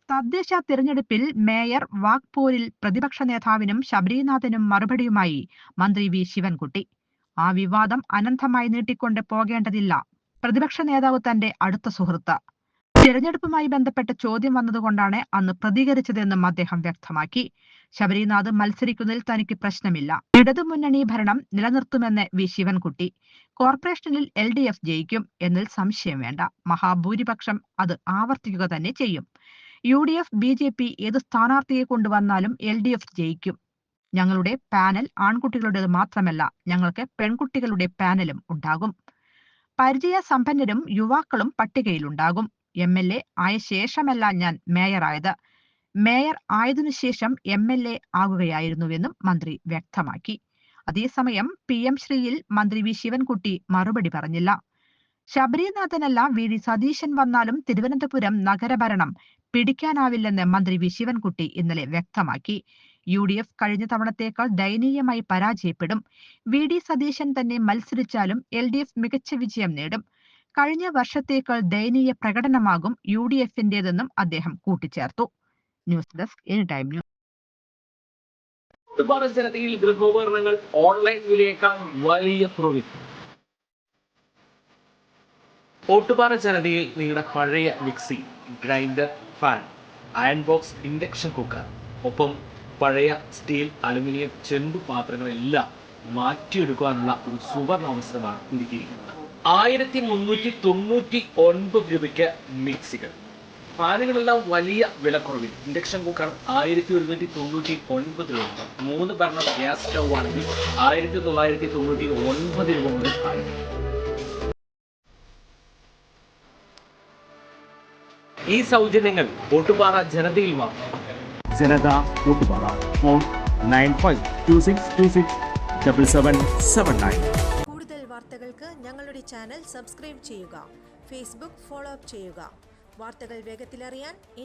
തദ്ദേശ തിരഞ്ഞെടുപ്പിൽ മേയർ വാക്പോരിൽ പ്രതിപക്ഷ നേതാവിനും ശബരിനാഥനും മറുപടിയുമായി മന്ത്രി വി ശിവൻകുട്ടി. ആ വിവാദം അനന്തമായി നീട്ടിക്കൊണ്ട് പോകേണ്ടതില്ല. പ്രതിപക്ഷ നേതാവ് തന്റെ അടുത്ത സുഹൃത്ത്. തിരഞ്ഞെടുപ്പുമായി ബന്ധപ്പെട്ട ചോദ്യം വന്നതുകൊണ്ടാണ് അന്ന് പ്രതികരിച്ചതെന്നും അദ്ദേഹം വ്യക്തമാക്കി. ശബരിനാഥ് മത്സരിക്കുന്നതിൽ തനിക്ക് പ്രശ്നമില്ല. ഇടതുമുന്നണി ഭരണം നിലനിർത്തുമെന്ന് വി ശിവൻകുട്ടി. കോർപ്പറേഷനിൽ LDF ജയിക്കും എന്നതിൽ സംശയം വേണ്ട. മഹാഭൂരിപക്ഷം അത് ആവർത്തിക്കുക തന്നെ ചെയ്യും. UDF BJP ഏത് സ്ഥാനാർത്ഥിയെ കൊണ്ടുവന്നാലും LDF ജയിക്കും. ഞങ്ങളുടെ പാനൽ ആൺകുട്ടികളുടേത് മാത്രമല്ല, ഞങ്ങൾക്ക് പെൺകുട്ടികളുടെ പാനലും ഉണ്ടാകും. പരിചയ സമ്പന്നരും യുവാക്കളും പട്ടികയിലുണ്ടാകും. MLA ആയ ശേഷമല്ല ഞാൻ മേയറായത്. മേയർ ആയതിനുശേഷം MLA ആകുകയായിരുന്നുവെന്നും മന്ത്രി വ്യക്തമാക്കി. അതേസമയം PM ശ്രീയിൽ മന്ത്രി വി ശിവൻകുട്ടി മറുപടി പറഞ്ഞില്ല. ശബരിനാഥനല്ല VD സതീശൻ വന്നാലും തിരുവനന്തപുരം നഗരഭരണം പിടിക്കാനാവില്ലെന്ന് മന്ത്രി വി ശിവൻകുട്ടി ഇന്നലെ വ്യക്തമാക്കി. UDF കഴിഞ്ഞ തവണത്തേക്കാൾ ദയനീയമായി പരാജയപ്പെടും. VD സതീശൻ തന്നെ മത്സരിച്ചാലും LDF മികച്ച വിജയം നേടും. കഴിഞ്ഞ വർഷത്തേക്കാൾ ദയനീയ പ്രകടനമാകും UDFന്റേതെന്നും അദ്ദേഹം കൂട്ടിച്ചേർത്തു. News desk anytime news. ജനതയിൽ ഗൃഹോപകരണങ്ങൾ ഓൺലൈൻ വിലയേക്കാൾ വലിയ കുറവിൽ. ഓട്ടുപാറ ജനതയിൽ നിങ്ങളുടെ പഴയ mixie, grinder, fan, iron box, induction cooker, ഒപ്പം പഴയ സ്റ്റീൽ, അലുമിനിയം, ചെമ്പ് പാത്രങ്ങളെല്ലാം മാറ്റിയെടുക്കാനുള്ള ഒരു സുവർണ അവസരമാണ് ഒരുക്കിയിരിക്കുന്നത്. 1399 രൂപയ്ക്ക് മിക്സികൾ, ഫാനുകളെല്ലാം വലിയ വിലക്കുറവിൽ. ഇൻഡക്ഷൻ കുക്കർ 1199 രൂപ. 3 ബർണർ ഗ്യാസ് സ്റ്റൗ ആണെങ്കിൽ 1999 രൂപ മുതൽ ആരംഭിക്കും. ഈ സൗജന്യങ്ങൾ ഓട്ടുപാറ ജനതയിൽ മാത്രം. ജനത ഓട്ടുപാറ. ഫോൺ 9526267779. കൂടുതൽ വാർത്തകൾക്ക് ഞങ്ങളുടെ ചാനൽ സബ്സ്ക്രൈബ് ചെയ്യുക. ഫേസ്ബുക്ക് ഫോളോ അപ്പ് ചെയ്യുക. വാർത്തകൾ വേഗത്തിലറിയാൻ